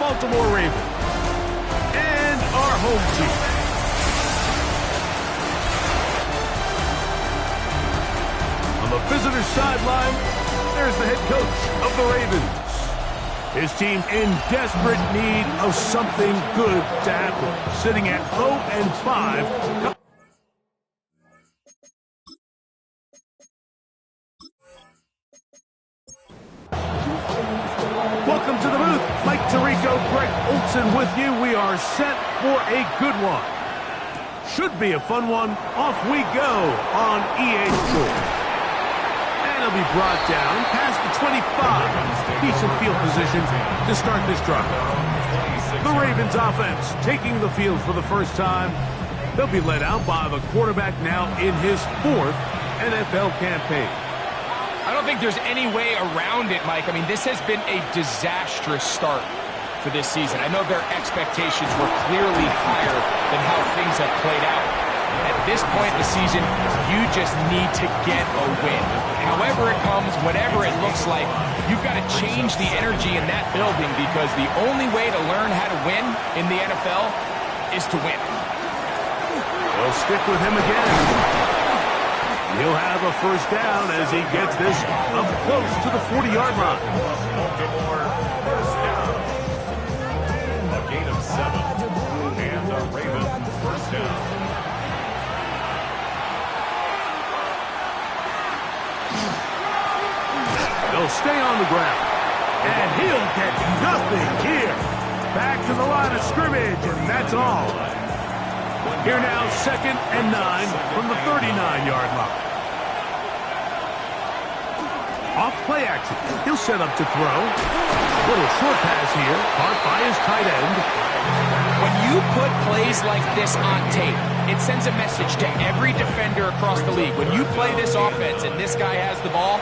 Baltimore Ravens. And our home team. On the visitor's sideline, there's the head coach of the Ravens. His team in desperate need of something good to happen. Sitting at 0-5. Welcome to the booth. Mike Tirico, Greg Olson with you. We are set for a good one. Should be a fun one. Off we go on EA Sports. It'll be brought down past the 25. Decent field position to start this drive. The Ravens offense taking the field for the first time. They'll be led out by the quarterback now in his 4th NFL campaign. I don't think there's any way around it, Mike. I mean, this has been a disastrous start for this season. I know their expectations were clearly higher than how things have played out. At this point in the season, you just need to get a win. However it comes, whatever it looks like, you've got to change the energy in that building because the only way to learn how to win in the NFL is to win. They'll stick with him again. He'll have a first down as he gets this up close to the 40-yard line. First down. A gain of 7. And the Ravens first down. They'll stay on the ground. And he'll get nothing here. Back to the line of scrimmage, and that's all. Here now, 2nd and 9 from the 39-yard line. Off play action. He'll set up to throw. Little short pass here, caught by his tight end. When you put plays like this on tape, it sends a message to every defender across the league. When you play this offense and this guy has the ball,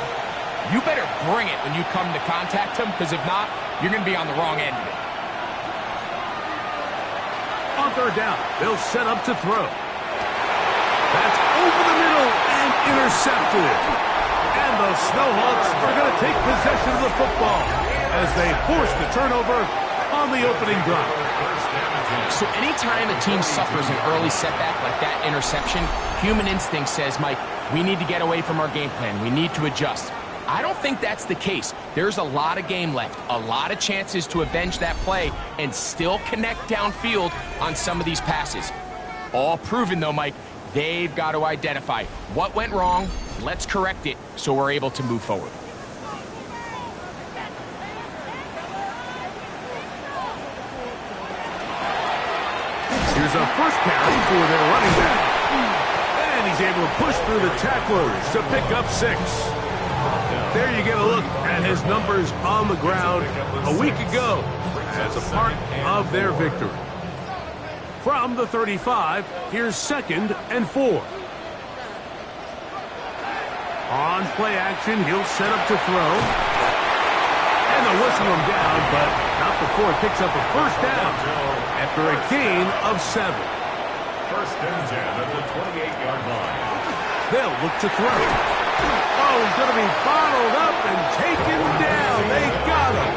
you better bring it when you come to contact him, because if not, you're going to be on the wrong end of it. On 3rd down, they'll set up to throw. That's over the middle and intercepted. And the Snowhawks are going to take possession of the football as they force the turnover on the opening drive. So anytime a team suffers an early setback like that interception, human instinct says, Mike, we need to get away from our game plan. We need to adjust. I don't think that's the case. There's a lot of game left, a lot of chances to avenge that play and still connect downfield on some of these passes. All proven, though, Mike, they've got to identify what went wrong, let's correct it so we're able to move forward. Here's a first carry for their running back. And he's able to push through the tacklers to pick up 6. There you get a look at his numbers on the ground a week ago as a part of their victory. From the 35, here's 2nd and 4. On play action, he'll set up to throw. And they'll whistle him down, but not before he picks up a first down after a gain of 7. First and 10 at the 28-yard line. They'll look to throw. Oh, he's going to be bottled up and taken down. They got him.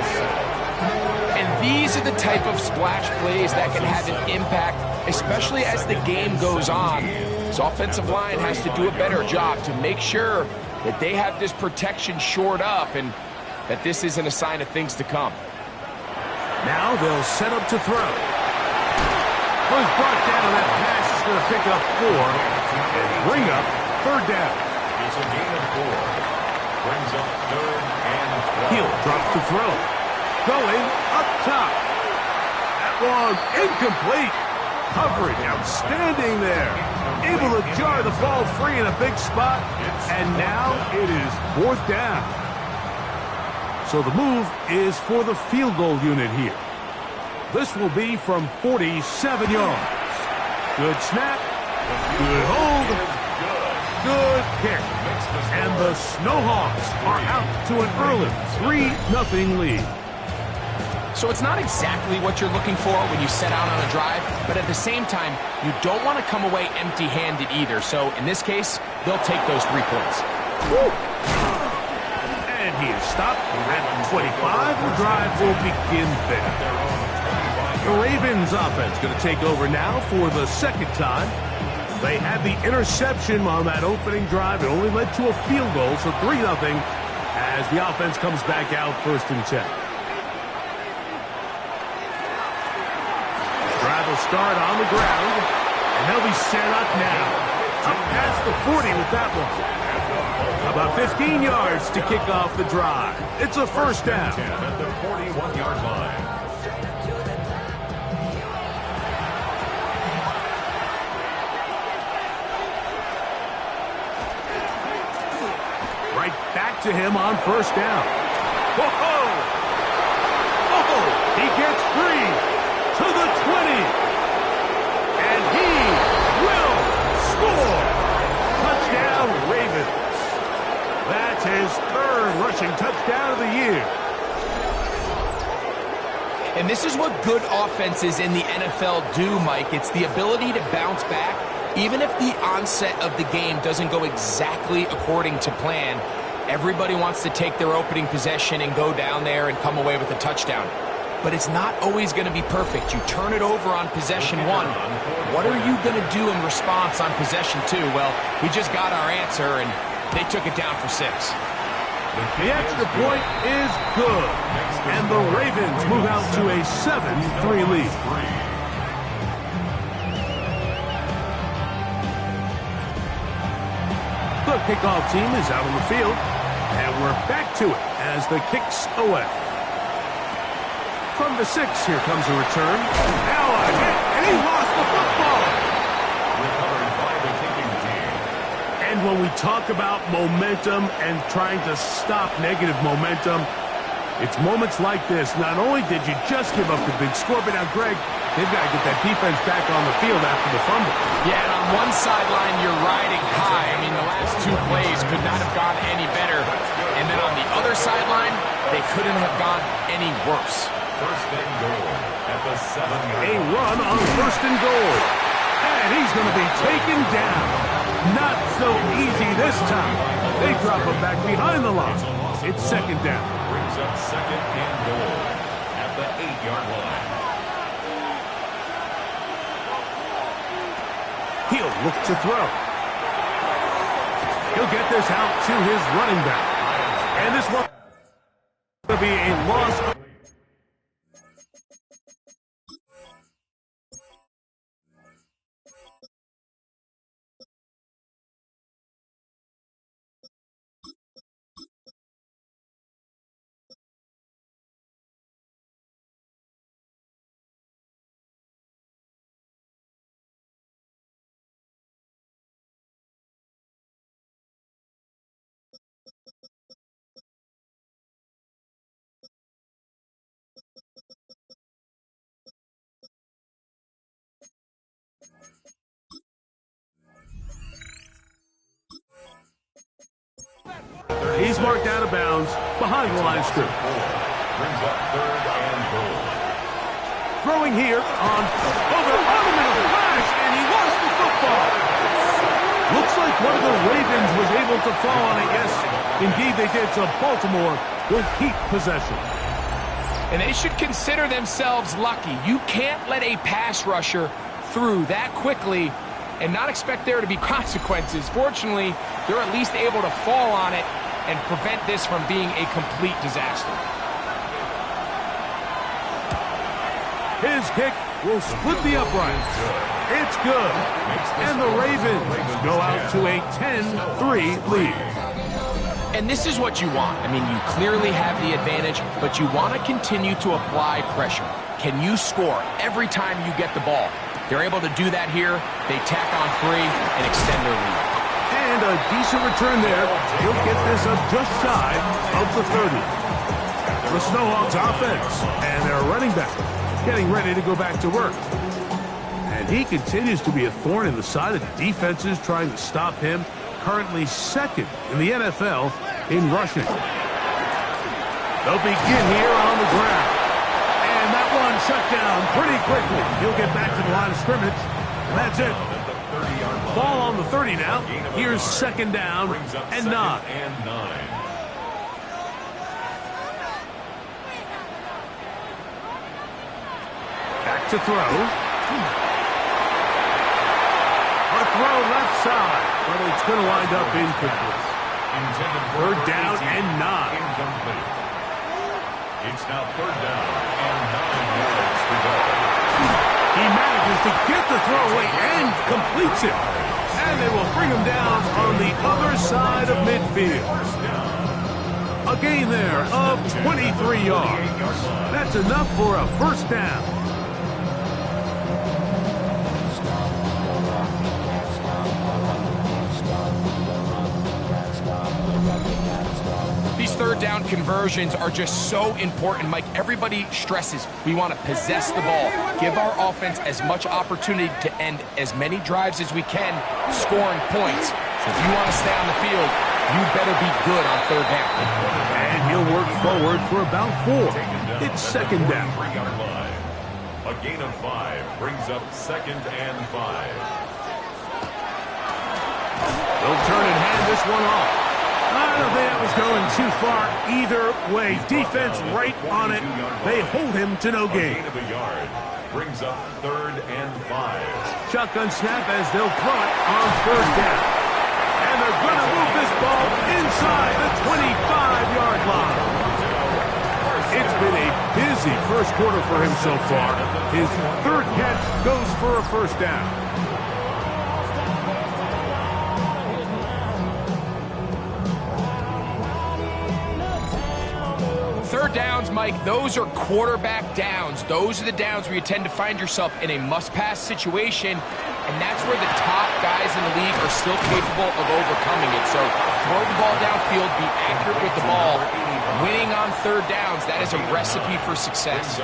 And these are the type of splash plays that can have an impact, especially as the game goes on. This offensive line has to do a better job to make sure that they have this protection shored up and that this isn't a sign of things to come. Now they'll set up to throw. Was brought down, and that pass is going to pick up 4 and bring up 3rd down. It's a gain of 4. Brings up 3rd and 12. He'll drop to throw. Going up top. That one incomplete. Coverage outstanding there. Able to jar the ball free in a big spot. And now it is 4th down. So the move is for the field goal unit here. This will be from 47 yards. Good snap. Good hold. Good kick. And the Snowhawks are out to an early 3-0 lead. So it's not exactly what you're looking for when you set out on a drive, but at the same time, you don't want to come away empty-handed either. So in this case, they'll take those 3 points. Woo. And he is stopped at 25. The drive will begin there. The Ravens offense going to take over now for the second time. They had the interception on that opening drive. It only led to a field goal, so 3-0 as the offense comes back out 1st and 10. Drive will start on the ground, and they'll be set up now. Up past the 40 with that one. About 15 yards to kick off the drive. It's a 1st down. At the 41-yard line. Right back to him on 1st down. Whoa! Oh, he gets free to the 20. And he will score. Touchdown, Ravens. That's his 3rd rushing touchdown of the year. And this is what good offenses in the NFL do, Mike. It's the ability to bounce back. Even if the onset of the game doesn't go exactly according to plan, everybody wants to take their opening possession and go down there and come away with a touchdown. But it's not always going to be perfect. You turn it over on possession 1. What are you going to do in response on possession 2? Well, we just got our answer, and they took it down for 6. The extra point is good, and the Ravens move out to a 7-3 lead. The kickoff team is out on the field, and we're back to it as the kick's away. From the 6, here comes a return. Now a hit, and he lost the football. Recovered by the kicking team. And when we talk about momentum and trying to stop negative momentum, it's moments like this. Not only did you just give up the big score, but now, Greg, they've got to get that defense back on the field after the fumble. Yeah, and on one sideline, you're riding high. I mean, the last 2 plays could not have gone any better. And then on the other sideline, they couldn't have gone any worse. 1st and goal at the 7-yard A run on 1st and goal. And he's going to be taken down. Not so easy this time. They drop him back behind the line. It's 2nd down. Brings up 2nd and goal at the 8-yard line. He'll look to throw. He'll get this out to his running back. And this one will be a loss. He's marked out of bounds behind the line of scrimmage. Brings up 3rd and goal. Throwing here on over the middle flash, and he lost the football. Looks like one of the Ravens was able to fall on it. Yes, indeed they did. So Baltimore will keep possession. And they should consider themselves lucky. You can't let a pass rusher through that quickly and not expect there to be consequences. Fortunately, they're at least able to fall on it and prevent this from being a complete disaster. His kick will split the uprights. It's good. And the Ravens go out to a 10-3 lead. And this is what you want. I mean, you clearly have the advantage, but you want to continue to apply pressure. Can you score every time you get the ball? They're able to do that here. They tack on 3 and extend their lead. And a decent return there. He'll get this up just shy of the 30. The Snowhawks offense and their running back getting ready to go back to work. And he continues to be a thorn in the side of defenses trying to stop him. Currently 2nd in the NFL in rushing. They'll begin here on the ground. And that one shut down pretty quickly. He'll get back to the line of scrimmage. And that's it. Ball on the 30 now. Here's 2nd down and 9. Back to throw. A throw left side, but it's going to wind up incomplete. Third down and 9. Incomplete. It's now third down and 9 yards to go. He manages to get the throwaway and completes it. And they will bring him down on the other side of midfield. A gain there of 23 yards. That's enough for a first down. These third down conversions are just so important, Mike. Everybody stresses we want to possess the ball, give our offense as much opportunity to end as many drives as we can, scoring points. So if you want to stay on the field, you better be good on third down. And he'll work forward for about 4. It's second down. A gain of 5 brings up second and 5. They'll turn and hand this one off. I don't think that was going too far either way. Defense right on it. They hold him to no gain. A gain of a yard brings up third and 5. Shotgun snap as they'll throw it on third down. And they're going to move this ball inside the 25-yard line. It's been a busy first quarter for him so far. His third catch goes for a first down. Third downs, Mike, those are quarterback downs. Those are the downs where you tend to find yourself in a must-pass situation, and that's where the top guys in the league are still capable of overcoming it. So throw the ball downfield, be accurate with the ball. Winning on third downs, that is a recipe for success.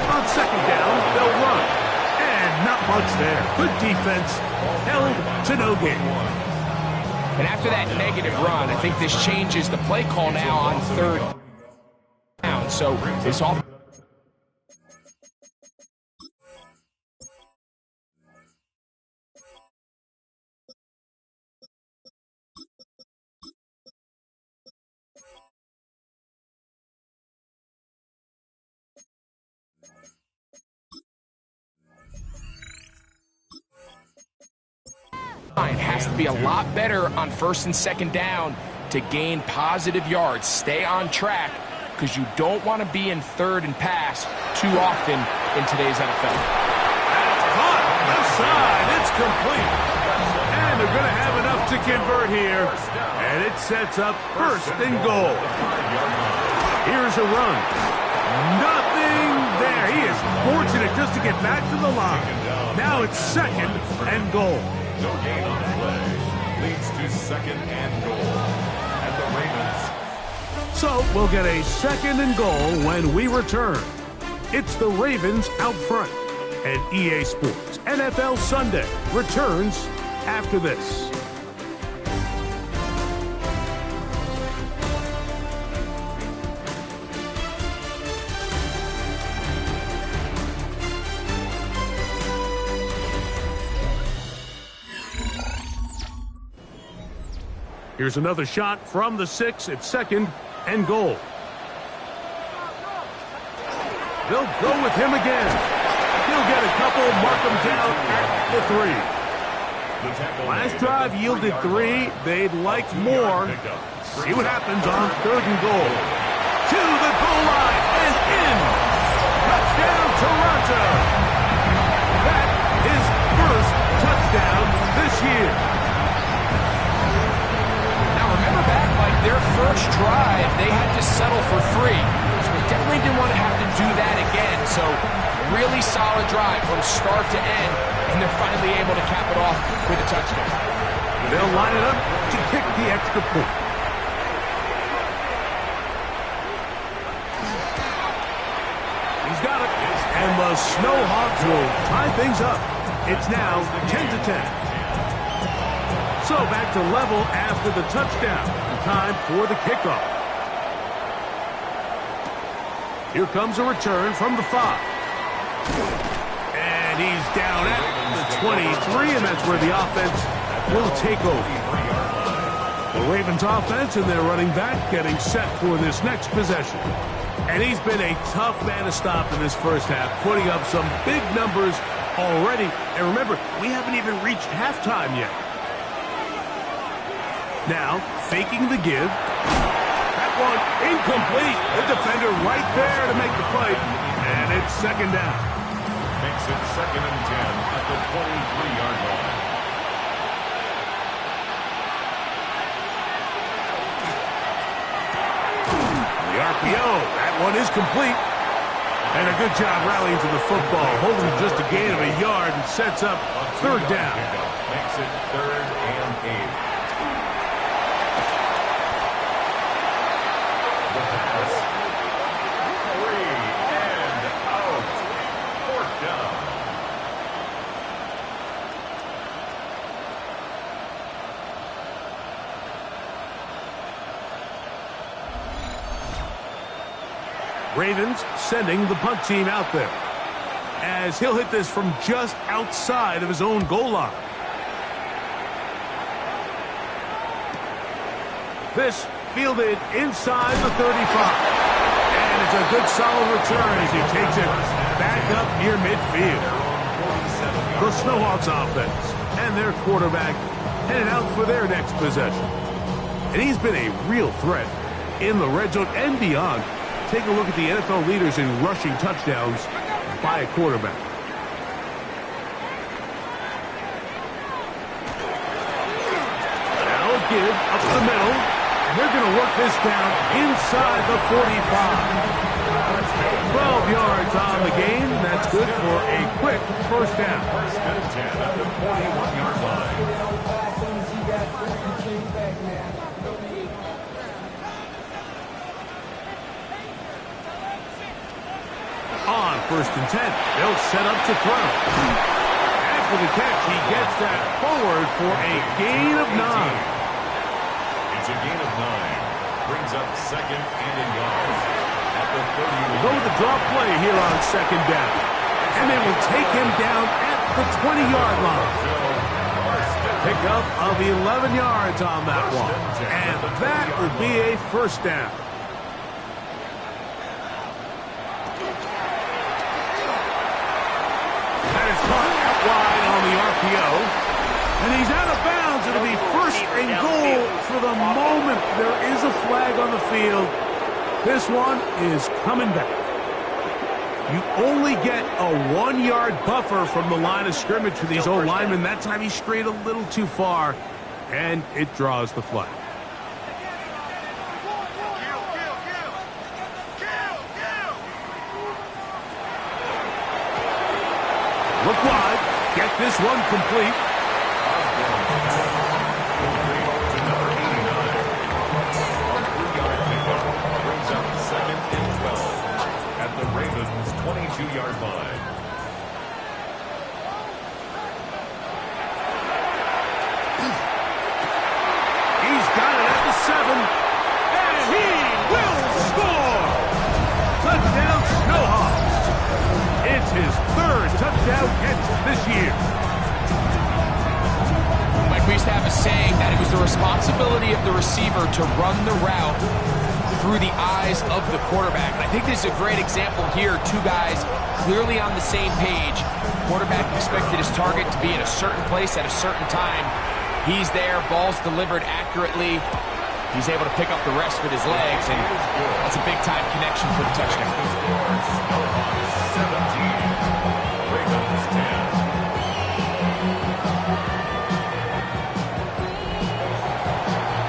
On second down, they'll run. And not much there. Good defense, held to no gain. And after that negative run, I think this changes the play call now on third down. So this offense. Has to be a lot better on first and second down to gain positive yards. Stay on track because you don't want to be in third and pass too often in today's NFL. That's caught left side. It's complete. And they're going to have enough to convert here. And it sets up first and goal. Here's a run. Nothing there. He is fortunate just to get back to the line. Now it's second and goal. No gain on the play. Leads to second and goal. And the Ravens. So we'll get a second and goal when we return. It's the Ravens out front. And EA Sports NFL Sunday returns after this. Here's another shot from the 6 at second and goal. They'll go with him again. He'll get a couple, mark him down at the 3. Last drive yielded 3. They'd like more. See what happens on third and goal. To the goal line and in. Touchdown, Toronto. That is first touchdown this year. Their first drive, they had to settle for 3. So they definitely didn't want to have to do that again. So really solid drive from start to end, and they're finally able to cap it off with a touchdown. They'll line it up to kick the extra point. He's got it. And the Snowhawks will tie things up. It's now 10-10. So back to level after the touchdown. Time for the kickoff. Here comes a return from the 5. And he's down at the 23, and that's where the offense will take over. The Ravens offense and their running back getting set for this next possession. And he's been a tough man to stop in this first half, putting up some big numbers already. And remember, we haven't even reached halftime yet. Now, faking the give. That one incomplete. The defender right there to make the play. And it's second down. Makes it 2nd and 10 at the 23-yard line. The RPO, that one is complete. And a good job rallying to the football, holding just a gain of a yard and sets up third down. Makes it 3rd and 8. The pass. 3 and out. 4th down. Ravens sending the punt team out there, as he'll hit this from just outside of his own goal line. This fielded inside the 35. And it's a good solid return as he takes it back up near midfield. The Snowhawks offense and their quarterback headed out for their next possession. And he's been a real threat in the red zone and beyond. Take a look at the NFL leaders in rushing touchdowns by a quarterback. Now a give up the middle. And they're going to work this down inside the 45. 12 yards on the game. That's good for a quick first down. 1st and 10 at the 41-yard line. On 1st and 10, they'll set up to throw. After the catch, he gets that forward for a gain of 9. It's a gain of 9. Brings up 2nd and a yard at the 30. We'll go with the draw play here on 2nd down. And they will take him down at the 20-yard line. Pickup of 11 yards on that one. And that will be a first down. Wide on the RPO, and he's out of bounds. It'll be 1st and goal for the moment. There is a flag on the field. This one is coming back. You only get a 1-yard buffer from the line of scrimmage for these old linemen. That time he strayed a little too far, and it draws the flag. Look wide. Get this one complete. Brings up 2nd and 12 at the Ravens' 22-yard line. He's got it at the 7. And he will score! Touchdown, Snowhawks. It's his 3rd touchdown catch this year. Mike, we used to have a saying that it was the responsibility of the receiver to run the route through the eyes of the quarterback. And I think this is a great example here. 2 guys clearly on the same page. Quarterback expected his target to be in a certain place at a certain time. He's there, ball's delivered accurately. He's able to pick up the rest with his legs, and that's a big-time connection for the touchdown. 17, Ravens 10.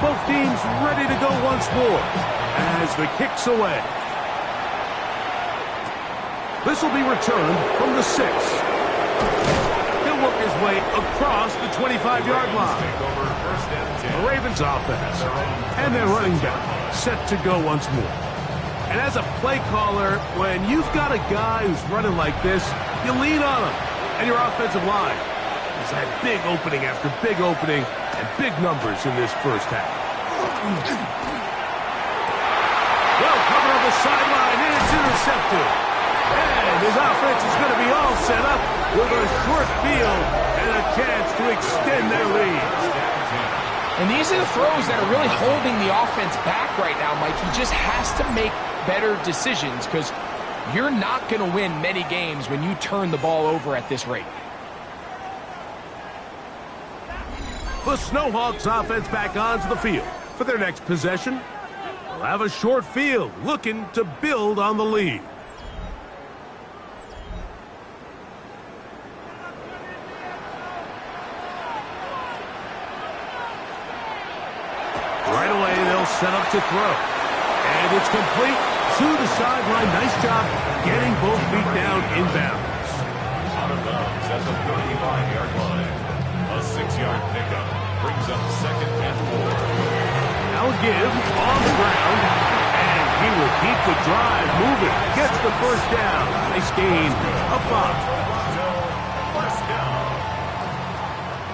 Both teams ready to go once more as the kick's away. This will be returned from the 6. He'll work his way across the 25-yard line. The Ravens offense and their running back set to go once more. And as a play caller, when you've got a guy who's running like this, you lean on him. And your offensive line has had big opening after big opening and big numbers in this first half. Well covered on the sideline, and it's intercepted. And his offense is going to be all set up with a short field and a chance to extend their lead. And these are the throws that are really holding the offense back right now, Mike. He just has to make better decisions, because you're not going to win many games when you turn the ball over at this rate. The SHawks offense back onto the field for their next possession. They'll have a short field, looking to build on the lead. Right away, they'll set up to throw. And it's complete to the sideline. Nice job getting both feet down inbounds. Out of bounds at the 35-yard line. A 6-yard pickup brings up 2nd and 4. Now give on the ground, and he will keep the drive moving. Gets the first down. Nice gain of 5. First down.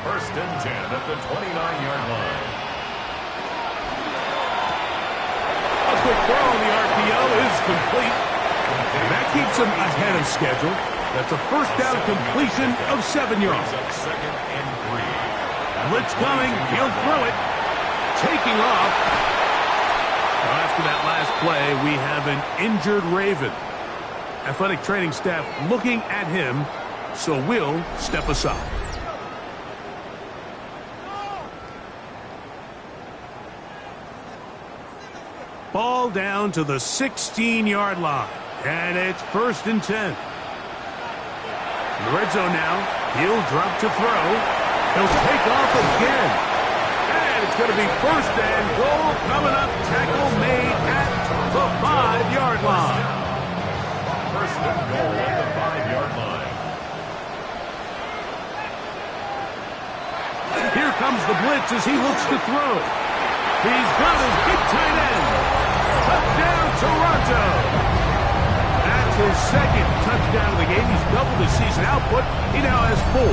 1st and 10 at the 29-yard line. A quick throw on the RPO is complete. And that keeps him ahead of schedule. That's a first down completion of 7 yards. 2nd and 3. Blitz coming. He'll throw it. Taking off. After that last play, we have an injured Raven. Athletic training staff looking at him, so we'll step aside. Ball down to the 16-yard line, and it's 1st and 10. In the red zone now, he'll drop to throw. He'll take off again. And it's going to be 1st and goal coming up. Tackle made at the 5-yard line. 1st and goal at the 5-yard line. Here comes the blitz as he looks to throw. He's got his big tight end. Touchdown, Toronto. That's his 2nd touchdown of the game. He's doubled his season output. He now has 4.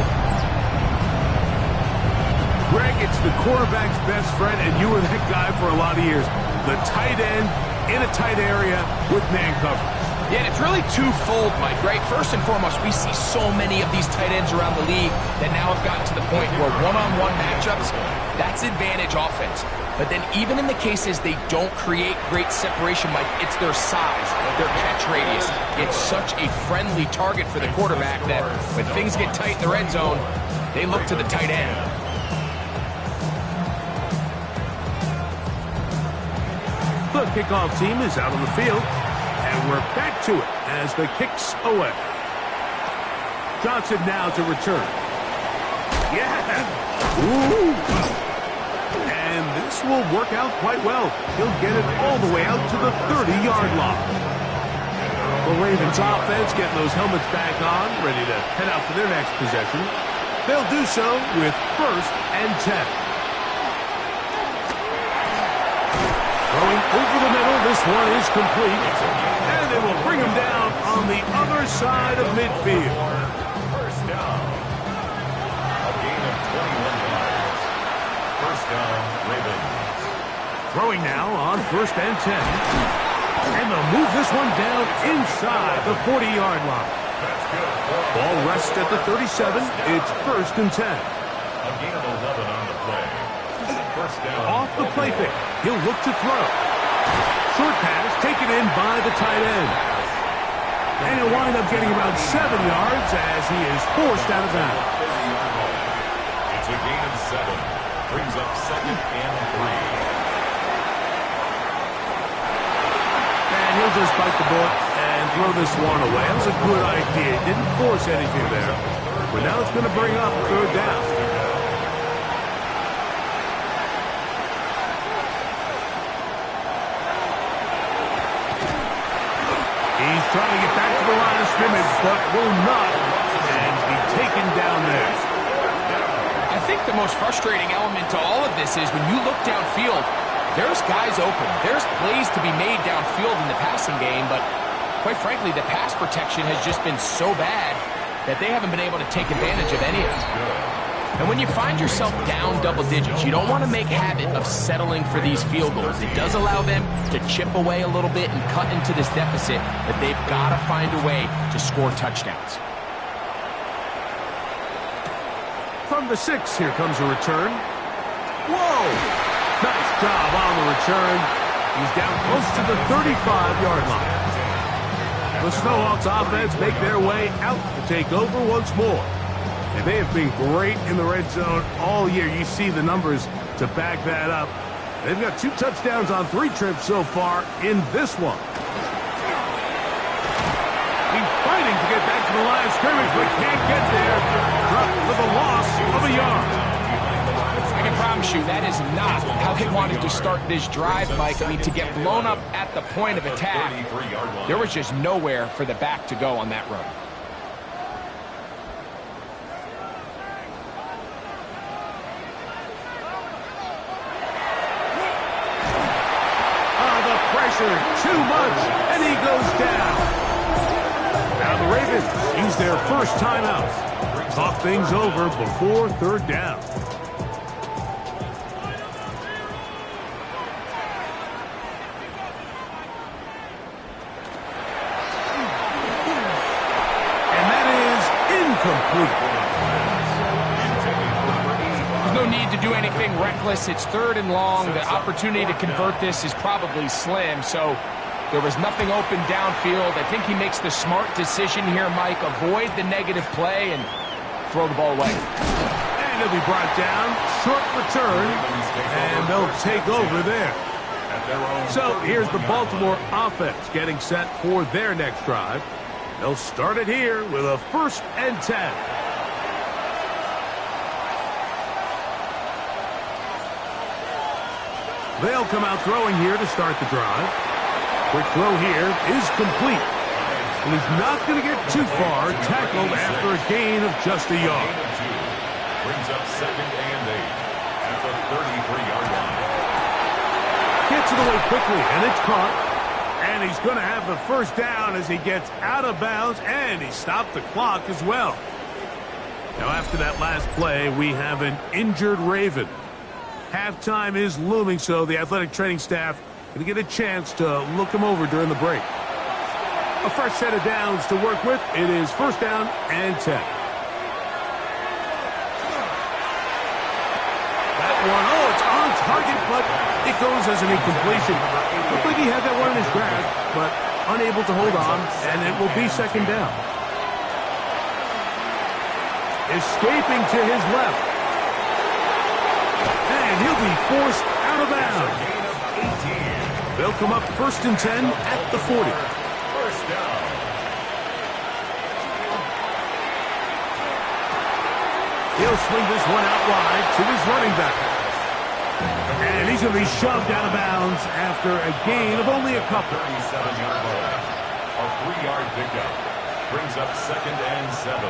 Greg, it's the quarterback's best friend, and you were that guy for a lot of years. The tight end in a tight area with man coverage. Yeah, and it's really twofold, Mike, right? First and foremost, we see so many of these tight ends around the league that now have gotten to the point where one-on-one matchups, that's advantage offense. But then even in the cases they don't create great separation, Mike, it's their size, their catch radius. It's such a friendly target for the quarterback that when things get tight in the red zone, they look to the tight end. The kickoff team is out on the field, and we're back to it as the kick's away. Johnson now to return. Yeah! Ooh! And this will work out quite well. He'll get it all the way out to the 30-yard line. The Ravens offense getting those helmets back on, ready to head out for their next possession. They'll do so with 1st and 10. Throwing over the middle, this one is complete. And they will bring him down on the other side of midfield. 1st down. A gain of 21 yards. 1st down, Ravens. Throwing now on 1st and 10. And they'll move this one down inside the 40-yard line. Ball rests at the 37. It's 1st and 10. A gain of 11 on the play. 1st down. Off the play fake. He'll look to throw. Short pass taken in by the tight end. And he'll wind up getting about 7 yards as he is forced out of bounds. It's a gain of 7. Brings up 2nd and 3. And he'll just bite the bullet and throw this one away. That was a good idea. Didn't force anything there. But now it's going to bring up 3rd down. He's trying to get back to the line of scrimmage, but will not, and be taken down there. I think the most frustrating element to all of this is when you look downfield, there's guys open. There's plays to be made downfield in the passing game, but quite frankly, the pass protection has just been so bad that they haven't been able to take advantage of any of it. And when you find yourself down double digits, you don't want to make habit of settling for these field goals. It does allow them to chip away a little bit and cut into this deficit, but they've got to find a way to score touchdowns. From the 6, here comes a return. Whoa! Nice job on the return. He's down close to the 35-yard line. The SHawks offense make their way out to take over once more. And they have been great in the red zone all year. You see the numbers to back that up. They've got 2 touchdowns on 3 trips so far in this one. He's fighting to get back to the line of scrimmage, but can't get there. Dropped for the loss of a yard. I can promise you that is not how they wanted to start this drive, Mike. I mean, to get blown up at the point of attack, there was just nowhere for the back to go on that run. The pressure, too much, and he goes down. Now the Ravens use their first timeout. Talk things over before 3rd down. There's no need to do anything reckless. It's 3rd and long. The opportunity to convert this is probably slim, so there was nothing open downfield. I think he makes the smart decision here, Mike. Avoid the negative play and throw the ball away. And he'll be brought down. Short return, and they'll take over there. So here's the Baltimore offense getting set for their next drive. They'll start it here with a 1st and 10. They'll come out throwing here to start the drive. Quick throw here is complete. And he's not going to get too far, tackled after a gain of just a yard. Brings up 2nd and 8 at the 33-yard line. Gets it away quickly, and it's caught. And he's going to have the 1st down as he gets out of bounds, and he stopped the clock as well. Now, after that last play, we have an injured Raven. Halftime is looming, so the athletic training staff going to get a chance to look him over during the break. A fresh set of downs to work with. It is 1st down and 10. That one, oh, it's on target, but it goes as an incompletion. Looked like he had that one in his grasp, but unable to hold on, and it will be 2nd down. Escaping to his left. And he'll be forced out of bounds. They'll come up 1st and 10 at the 40. 1st down. He'll swing this one out wide to his running back. And he's going to be shoved out of bounds after a gain of only a couple. 37-yard line. A 3-yard pickup. Brings up 2nd and 7.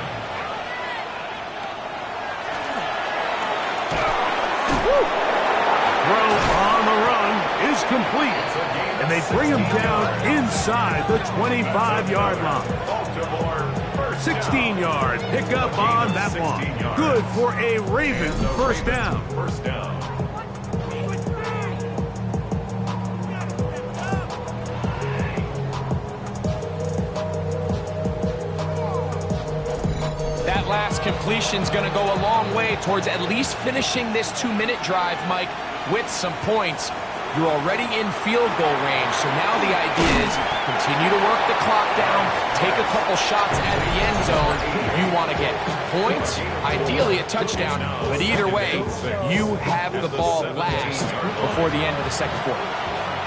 Throw on the run is complete. And they bring him down inside the 25-yard line. 16-yard pickup on that one. Good for a Raven 1st down. 1st down. That last completion's going to go a long way towards at least finishing this 2-minute drive, Mike, with some points. You're already in field goal range, so now the idea is continue to work the clock down, take a couple shots at the end zone. You want to get points, ideally a touchdown, but either way, you have the ball last before the end of the 2nd quarter.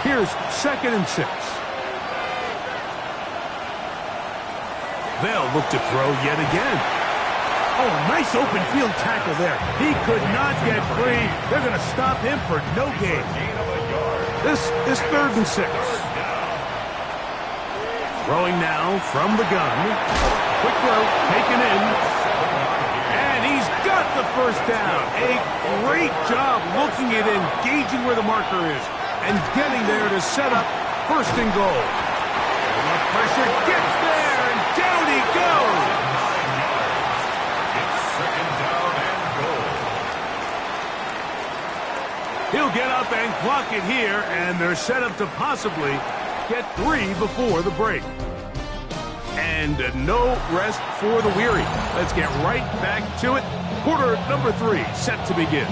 Here's 2nd and 6. They'll look to throw yet again. Oh, nice open field tackle there. He could not get free. They're going to stop him for no gain. This is 3rd and 6. Throwing now from the gun. Quick throw, taken in. And he's got the 1st down. A great job looking at engaging where the marker is and getting there to set up 1st and goal. And the pressure gets there, and down he goes. He'll get up and clock it here, and they're set up to possibly get 3 before the break. And no rest for the weary. Let's get right back to it. Quarter number 3 set to begin.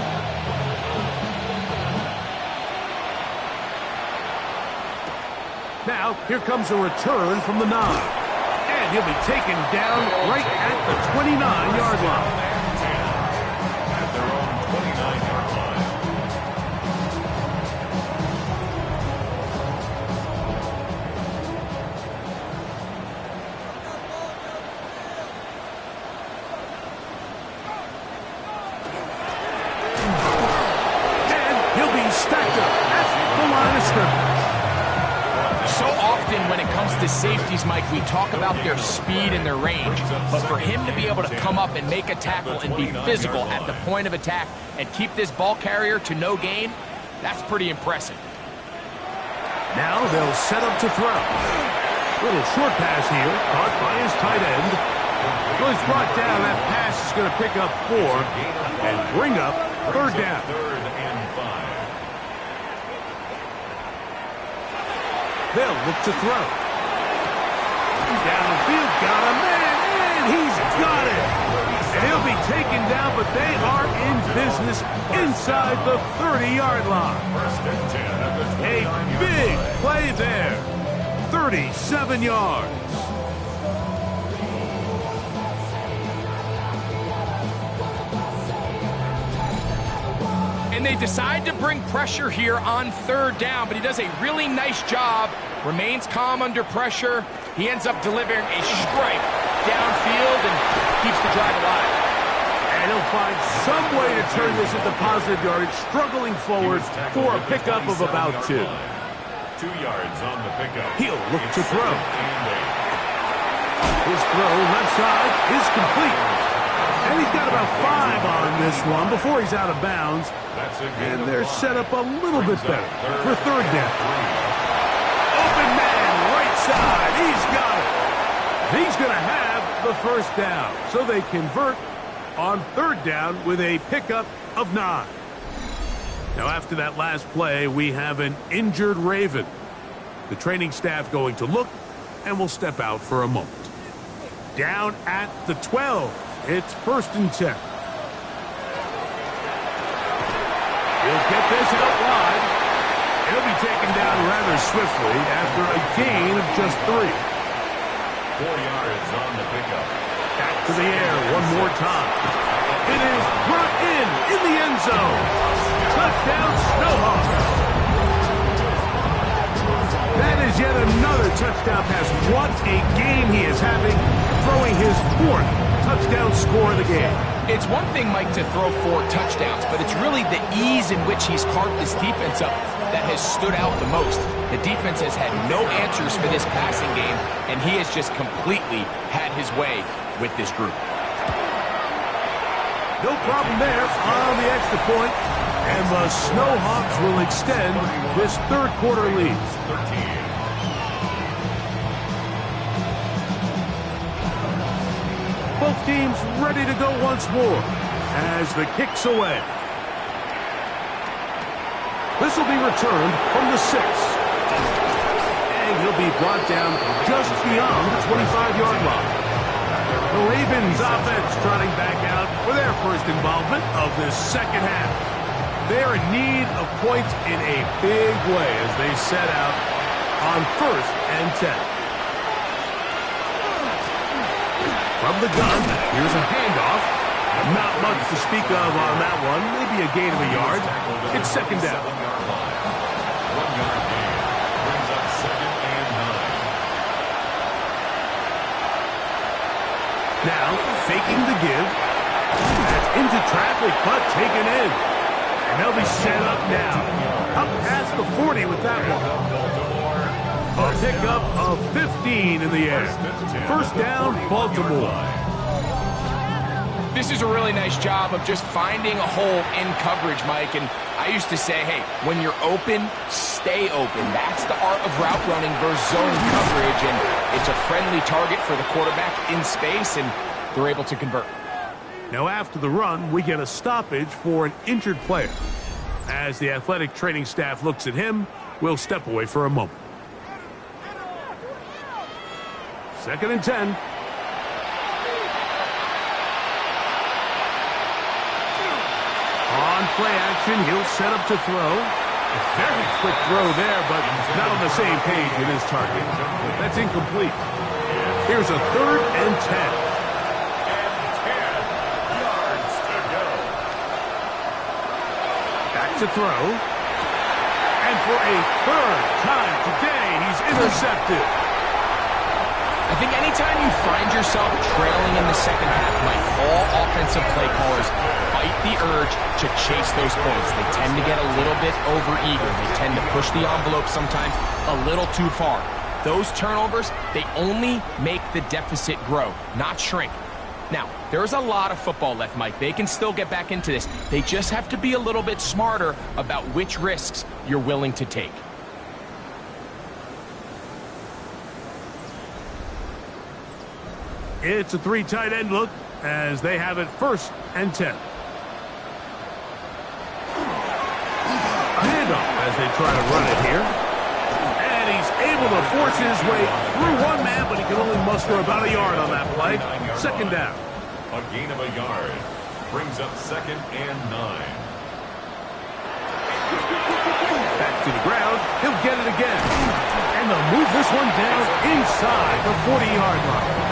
Now, here comes a return from the 9. And he'll be taken down right at the 29-yard line. At their own 29-yard line. And he'll be stacked up at the line of scrimmage. So often when it comes to safeties, Mike, we talk about their speed and their range. But for him to be able to come up and make a tackle and be physical at the point of attack and keep this ball carrier to no gain, that's pretty impressive. Now they'll set up to throw. Little short pass here, caught by his tight end. So he's brought down. That pass is going to pick up 4 and bring up third down. Third and 5. They'll look to throw. Down the field, got a man, and he's got it. And he'll be taken down, but they are in business inside the 30-yard line. First and 10 at the A 29-yard big line. play there. 37 yards. And they decide to bring pressure here on third down, but he does a really nice job, remains calm under pressure. He ends up delivering a strike downfield and keeps the drive alive. And he'll find some way to turn this into positive yardage, struggling forward for a pickup of about 2. 2 yards on the pickup. He'll look to throw. And 8. His throw left side is complete. And he's got about 5 on this one before he's out of bounds. That's a gain And of they're 5. set up a little bit better for third down. 3. Open man, right side. He's got it. He's going to have the first down. So they convert on third down with a pickup of 9. Now, after that last play, we have an injured Raven. The training staff going to look, and will step out for a moment. Down at the 12. It's first and 10. He'll get this out wide. He'll be taken down rather swiftly after a gain of just 3. 4 yards on the pickup. Back to the air one more time. It is brought in the end zone. Touchdown, Snowhawks. That is yet another touchdown pass. What a game he is having, throwing his 4th touchdown score of the game. It's one thing, Mike, to throw 4 touchdowns, but it's really the ease in which he's carved this defense up that has stood out the most. The defense has had no answers for this passing game, and he has just completely had his way with this group. No problem there on the extra point, and the Snowhawks will extend this third quarter lead. 13. Both teams ready to go once more as the kick's away. This will be returned from the 6. And he'll be brought down just beyond the 25-yard line. The Ravens offense trotting back out for their first involvement of this second half. They're in need of points in a big way as they set out on first and 10. From the gun, here's a handoff. Not much to speak of on that one. Maybe a gain of a yard. It's second down. 1 yard gain. Brings up 2nd and 9. Now, faking the give. That's into traffic, but taken in. And they'll be set up now. Up past the 40 with that one. A pickup of 15 in the air. First down, Baltimore. This is a really nice job of just finding a hole in coverage, Mike. And I used to say, hey, when you're open, stay open. That's the art of route running versus zone coverage. And it's a friendly target for the quarterback in space, and they're able to convert. Now, after the run, we get a stoppage for an injured player. As the athletic training staff looks at him, we'll step away for a moment. 2nd and 10. On play action, he'll set up to throw. Very quick throw there, but not on the same page with his target. That's incomplete. Here's a 3rd and 10. And 10 yards to go. Back to throw. And for a 3rd time today, he's intercepted. I think anytime you find yourself trailing in the second half, Mike, all offensive play callers fight the urge to chase those points. They tend to get a little bit overeager. They tend to push the envelope sometimes a little too far. Those turnovers, they only make the deficit grow, not shrink. Now, there's a lot of football left, Mike. They can still get back into this. They just have to be a little bit smarter about which risks you're willing to take. It's a 3 tight end look as they have it 1st and 10. A handoff as they try to run it here. And he's able to force his way through one man, but he can only muster about a yard on that play. 2nd down. A gain of a yard. Brings up 2nd and 9. Back to the ground. He'll get it again. And they'll move this one down inside the 40-yard line.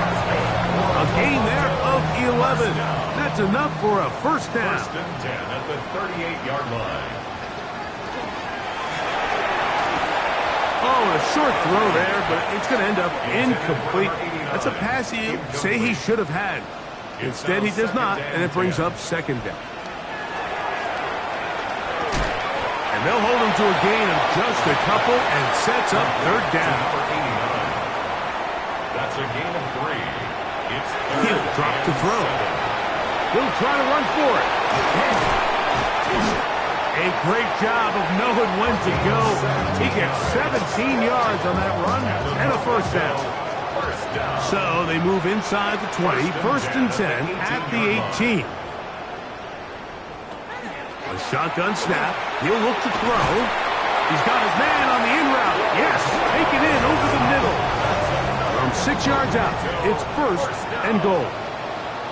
A gain there of 11. That's enough for a 1st down. 1st and 10 at the 38-yard line. Oh, a short throw there, but it's going to end up incomplete. That's a pass you say he should have had. Instead, he does not, and it brings up 2nd down. And they'll hold him to a gain of just a couple and sets up 3rd down. That's a gain of 3. He'll drop to throw. He'll try to run for it. A great job of knowing when to go. He gets 17 yards on that run and a 1st down. So they move inside the 20, 1st and 10 at the 18. A shotgun snap. He'll look to throw. He's got his man on the in route. Yes, take it in over the middle. From 6 yards out, it's 1st and goal.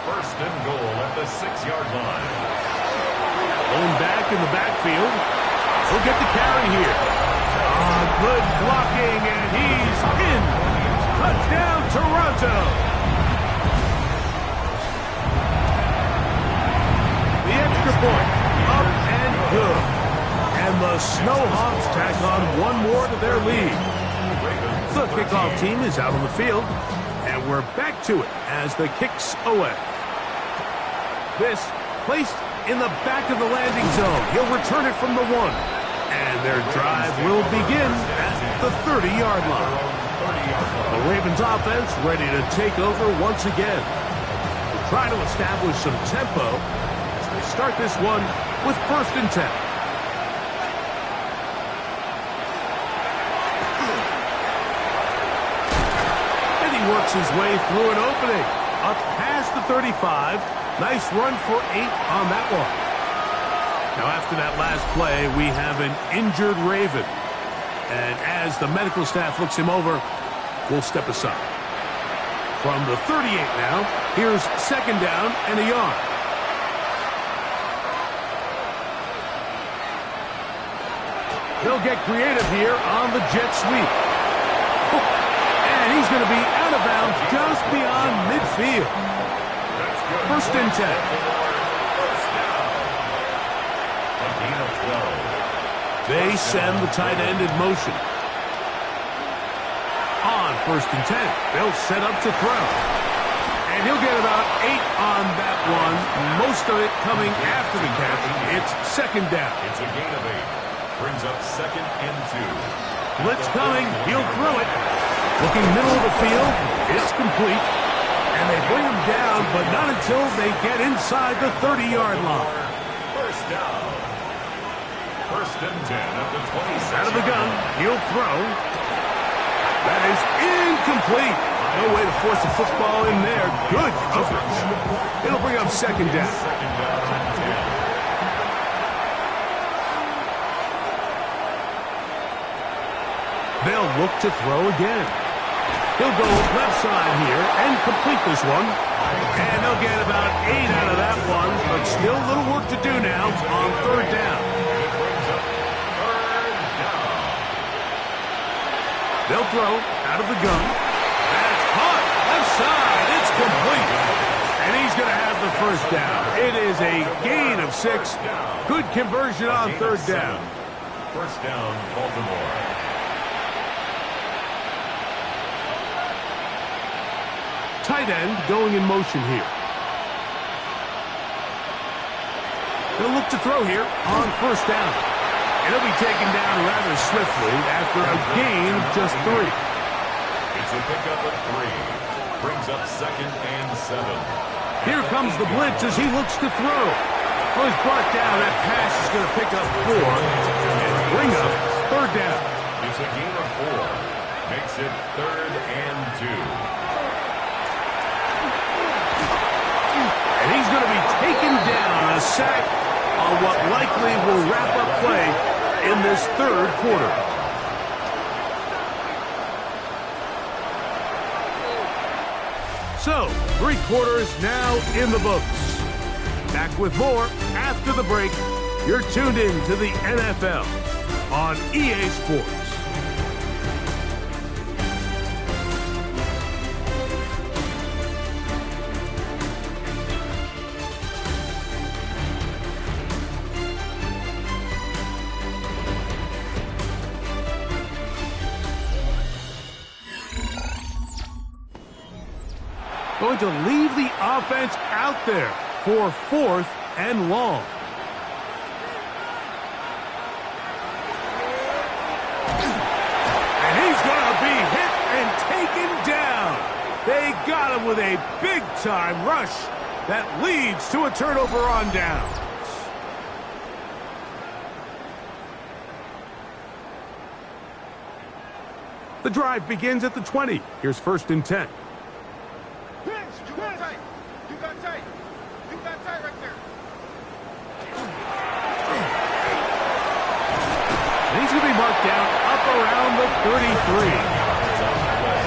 1st and goal at the 6-yard line. Going back in the backfield. He'll get the carry here. Good blocking, and he's in. Touchdown, Toronto. The extra point, up and good. And the Snowhawks tack on one more to their lead. The kickoff team is out on the field, and we're back to it as the kicks away. This placed in the back of the landing zone. He'll return it from the 1. And their drive will begin at the 30-yard line. The Ravens offense ready to take over once again. They'll try to establish some tempo as they start this one with 1st and 10. Works his way through an opening. Up past the 35. Nice run for 8 on that one. Now after that last play, we have an injured Raven. And as the medical staff looks him over, we'll step aside. From the 38 now, here's 2nd down and a yard. They'll get creative here on the jet sweep. And he's going to be out of bounds just beyond midfield. 1st and 10. They send the tight end in motion. On 1st and 10, they'll set up to throw. And he'll get about 8 on that one, most of it coming after the catch. It's 2nd down. It's a gain of 8. Brings up 2nd and 2. Blitz coming. He'll throw it. Looking middle of the field, it's complete. And they bring him down, but not until they get inside the 30-yard line. 1st down. 1st and 10 at the 26. Out of the gun, he'll throw. That is incomplete. No way to force the football in there. Good coverage. It'll bring up 2nd down. 2nd down and 10. They'll look to throw again. He'll go left side here and complete this one. And they'll get about 8 out of that one, but still a little work to do now on 3rd down. It brings up 3rd They'll throw out of the gun. That's caught. Left side. It's complete. And he's going to have the first down. It is a gain of 6. Good conversion on third down. First down, Baltimore. Tight end going in motion here. They'll look to throw here on first down. And he'll be taken down rather swiftly after a gain of just 3. It's a pickup of 3. Brings up 2nd and 7. Here comes the blitz as he looks to throw. Oh, he's brought down. That pass is going to pick up 4 and bring up third down. It's a gain of 4. Makes it 3rd and 2. And he's going to be taken down, a sack on what likely will wrap up play in this third quarter. So, 3 quarters now in the books. Back with more after the break. You're tuned in to the NFL on EA Sports. Going to leave the offense out there for 4th and long. And he's going to be hit and taken down. They got him with a big-time rush that leads to a turnover on downs. The drive begins at the 20. Here's 1st and 10. He's going to be marked down up around the 33.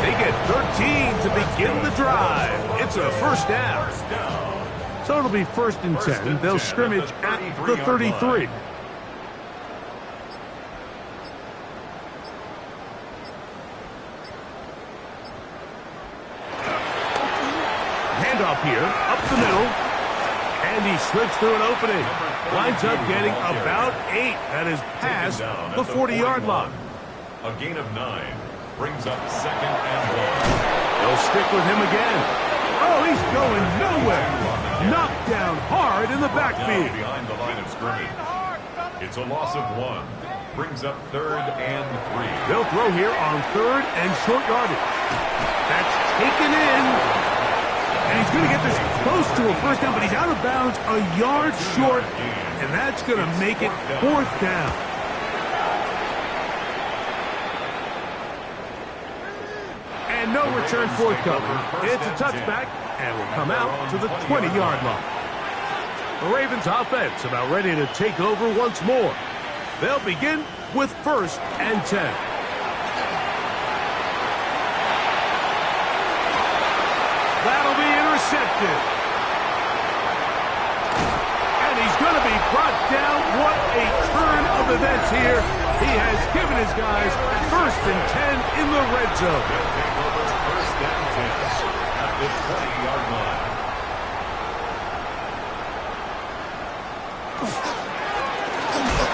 They get 13 to begin the drive. It's a first down. So it'll be 1st and 10. They'll scrimmage at the 33. Handoff here, up the middle. And he slips through an opening. Winds up getting about 8. That is past the 40-yard line. A gain of 9. Brings up 2nd and 1. They'll stick with him again. Oh, he's going nowhere. Knocked down hard in the backfield. Behind the line of scrimmage. It's a loss of 1. Brings up 3rd and 3. They'll throw here on 3rd and short yardage. That's taken in. And he's going to get this close to a first down, but he's out of bounds a yard short, and that's going to make it 4th down. And no return forthcoming. It's a touchback, and will come out to the 20-yard line. The Ravens offense about ready to take over once more. They'll begin with 1st and 10. That'll be intercepted. And he's going to be brought down. What a turn of events here. He has given his guys 1st and 10 in the red zone. First and 10 at the 20-yard line.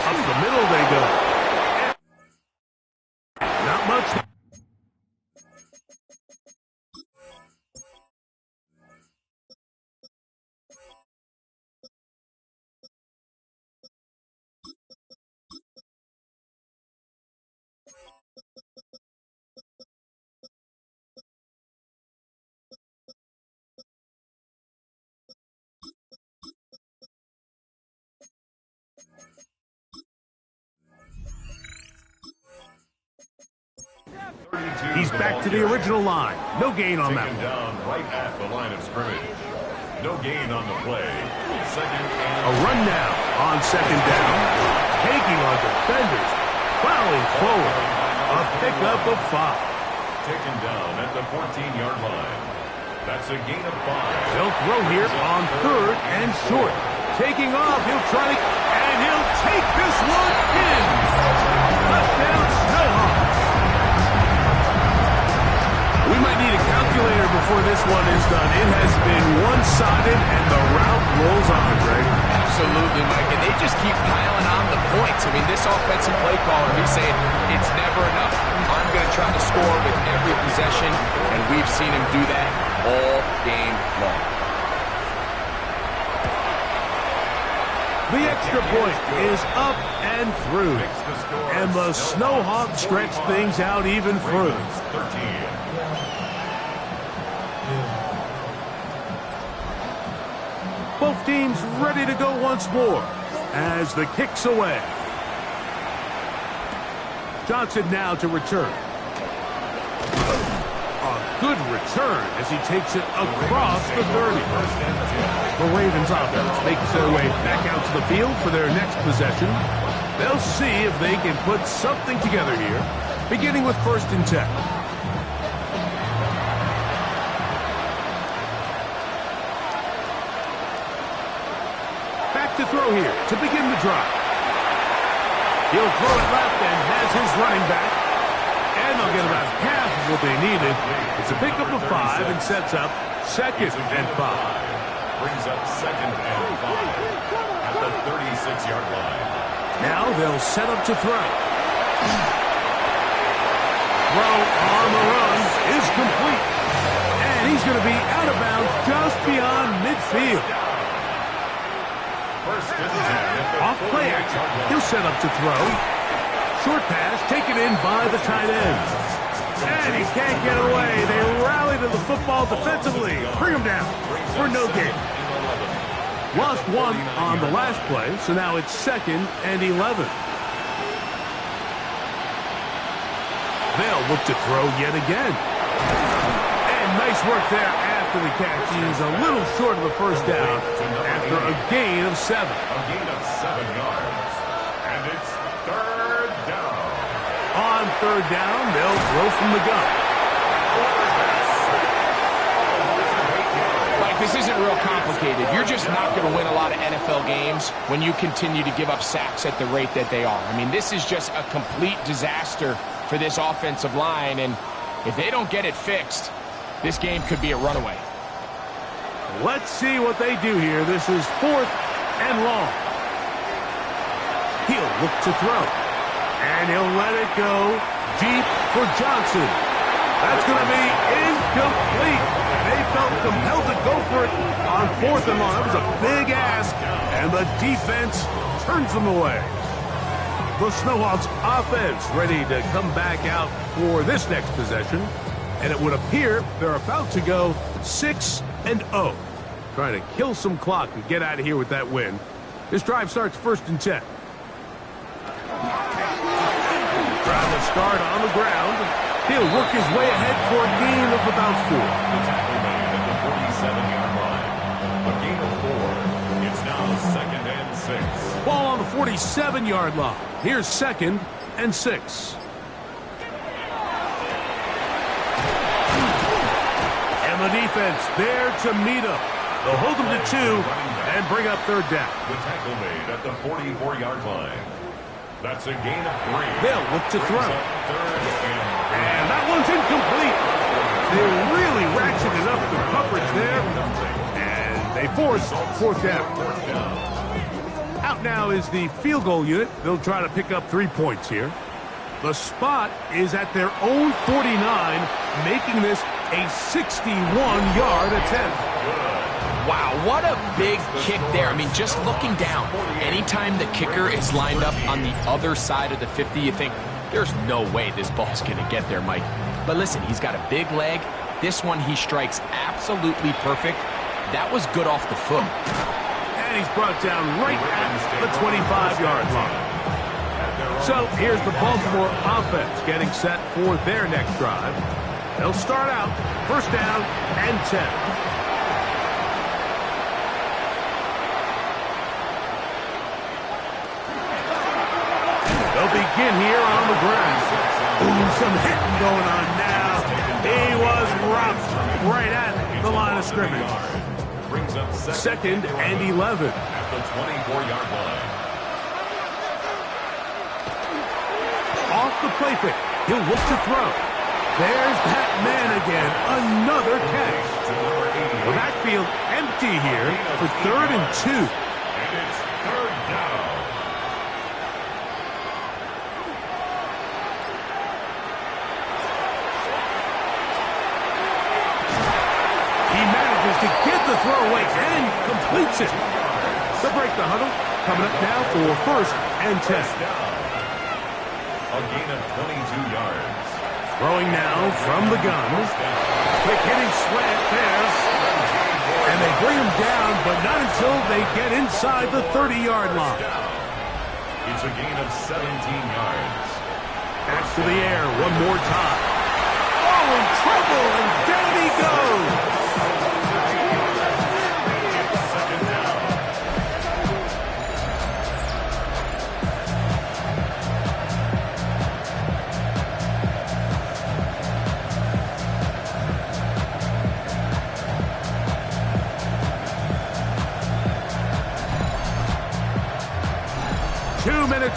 Up the middle they go. Not much. He's back to the original line. No gain on that one. Down right at the line of scrimmage. No gain on the play. 2nd and a run now on 2nd down. Taking on defenders. Plowing forward. A pickup of 5. Taken down at the 14-yard line. That's a gain of 5. They'll throw here on 3rd and short. Taking off, he'll try to, and he'll take this one in. Touchdown, Snowhawks. We might need a calculator before this one is done. It has been one-sided, and the route rolls on, Greg. Absolutely, Mike, and they just keep piling on the points. I mean, this offensive play caller, he's saying it's never enough. I'm going to try to score with every possession, and we've seen him do that all game long. The extra point is up and through, and the Snowhawks stretch things out even further. Both teams ready to go once more as the kick's away. Johnson now to return. A good return as he takes it across the 30. The Ravens offense makes their way back out to the field for their next possession. They'll see if they can put something together here, beginning with 1st and 10. Back to throw here to begin the drive. He'll throw it left and has his running back. And they'll get about half of what they needed. It's a pickup of 5 and sets up 2nd and 5. Brings up 2nd and 5 at the 36-yard line. Now they'll set up to throw. Throw on the run is complete. And he's going to be out of bounds just beyond midfield. Off play action. He'll set up to throw. Short pass taken in by the tight end. And he can't get away. They rally to the football defensively. Bring him down for no gain. Lost 1 on the last play, so now it's 2nd and 11. They'll look to throw yet again. And nice work there after the catch. He's a little short of the 1st down after a gain of 7. A gain of 7 yards. And it's 3rd down. On 3rd down, they'll throw from the gun. Mike, this isn't real complicated. You're just not going to win a lot of NFL games when you continue to give up sacks at the rate that they are. I mean, this is just a complete disaster for this offensive line, and if they don't get it fixed, this game could be a runaway. Let's see what they do here. This is 4th and long. He'll look to throw. And he'll let it go deep for Johnson. That's going to be incomplete. They felt compelled to go for it on 4th and long. That was a big ask, and the defense turns them away. The Snowhawks offense ready to come back out for this next possession, and it would appear they're about to go 6-0. Trying to kill some clock and get out of here with that win. This drive starts 1st and 10. Trying to start on the ground. He'll work his way ahead for a gain of about 4. The tackle made at the 47-yard line. A gain of 4. It's now 2nd and 6. Ball on the 47-yard line. Here's 2nd and 6. And the defense there to meet him. They'll hold him to 2 and bring up 3rd down. The tackle made at the 44-yard line. That's a gain of 3. They'll look to throw. 3rd and that one's incomplete. They really ratcheted up the coverage there. And they force 4th down. Out now is the field goal unit. They'll try to pick up 3 points here. The spot is at their own 49, making this a 61-yard attempt. Wow, what a big kick there. I mean, just looking down, anytime the kicker is lined up on the other side of the 50, you think, there's no way this ball's going to get there, Mike. But listen, he's got a big leg. This one he strikes absolutely perfect. That was good off the foot. And he's brought down right at the 25-yard line. So here's the Baltimore offense getting set for their next drive. They'll start out 1st down and 10. Begin here on the ground. Ooh, some hitting going on now. He was roughed right at the line of scrimmage. 2nd and 11. At the 24-yard line. Off the play fake. He'll look to throw. There's that man again. Another catch. The backfield empty here for 3rd and 2. And it's 3rd down. He manages to get the throw away and completes it. They'll break the huddle. Coming up now for 1st and 10. A gain of 22 yards. Throwing now from the gun. Quick hitting slant there. And they bring him down, but not until they get inside the 30-yard line. It's a gain of 17 yards. Back to the air one more time. Oh, in trouble, and down he goes. It's 2nd down.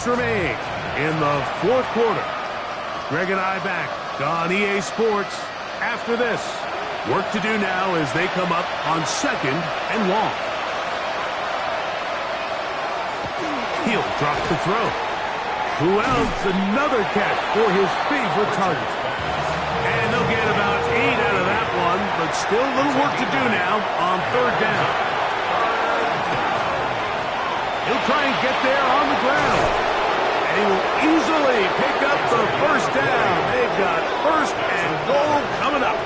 Remaining in the 4th quarter. Greg and I back on EA Sports after this. Work to do now as they come up on 2nd and long. He'll drop the throw. Who else? Another catch for his favorite target. And they'll get about 8 out of that one, but still a little work to do now on 3rd down. He'll try and get there on the ground. He will easily pick up the 1st down. They've got 1st and goal coming up.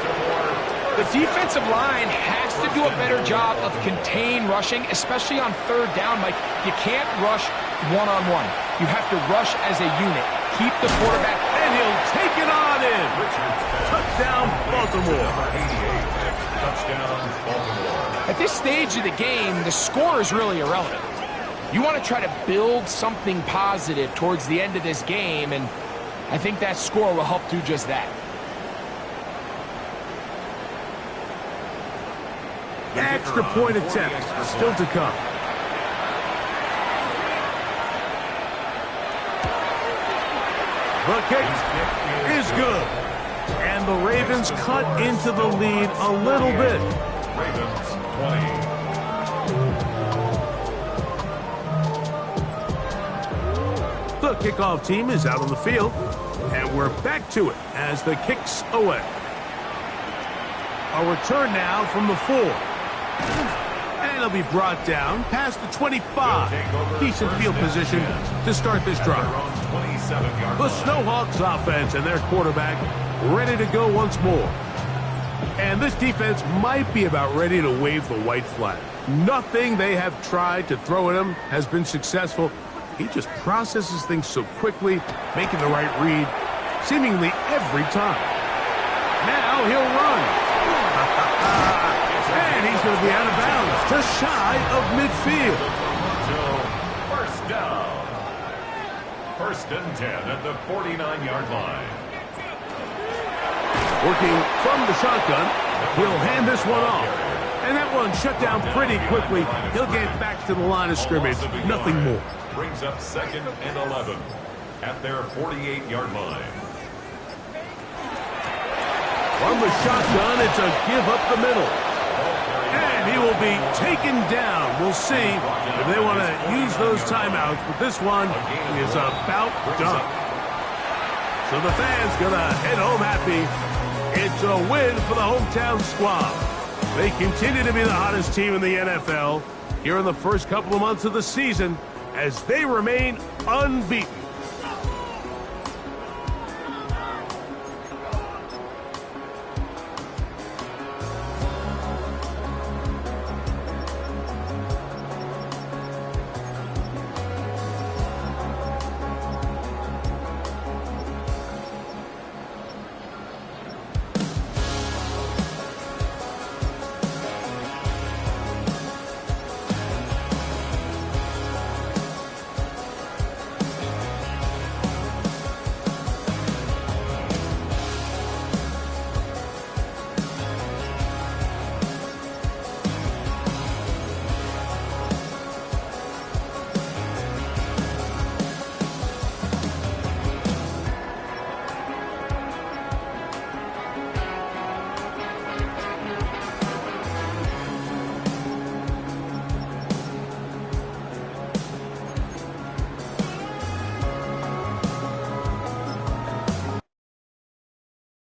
The defensive line has to do a better job of contain rushing, especially on 3rd down. Mike, you can't rush one-on-one. You have to rush as a unit. Keep the quarterback. And he'll take it on in. Touchdown, Baltimore. Touchdown, Baltimore. At this stage of the game, the score is really irrelevant. You want to try to build something positive towards the end of this game, and I think that score will help do just that. Extra point attempt still to come. The kick is good. And the Ravens cut into the lead a little bit. Ravens 20. The kickoff team is out on the field, and we're back to it as the kick's away. A return now from the 4. And it'll be brought down past the 25. Decent field position to start this drive. The Snowhawks offense and their quarterback ready to go once more. And this defense might be about ready to wave the white flag. Nothing they have tried to throw at him has been successful. He just processes things so quickly, making the right read, seemingly every time. Now he'll run. And he's going to be out of bounds, just shy of midfield. 1st down. 1st and 10 at the 49-yard line. Working from the shotgun, he'll hand this one off. And that one shut down pretty quickly. He'll get back to the line of scrimmage, nothing more. Brings up 2nd and 11 at their 48-yard line. From the shotgun, it's a give up the middle. And he will be taken down. We'll see if they want to use those timeouts, but this one is about done. So the fans going to head home happy. It's a win for the hometown squad. They continue to be the hottest team in the NFL here in the first couple of months of the season, as they remain unbeaten.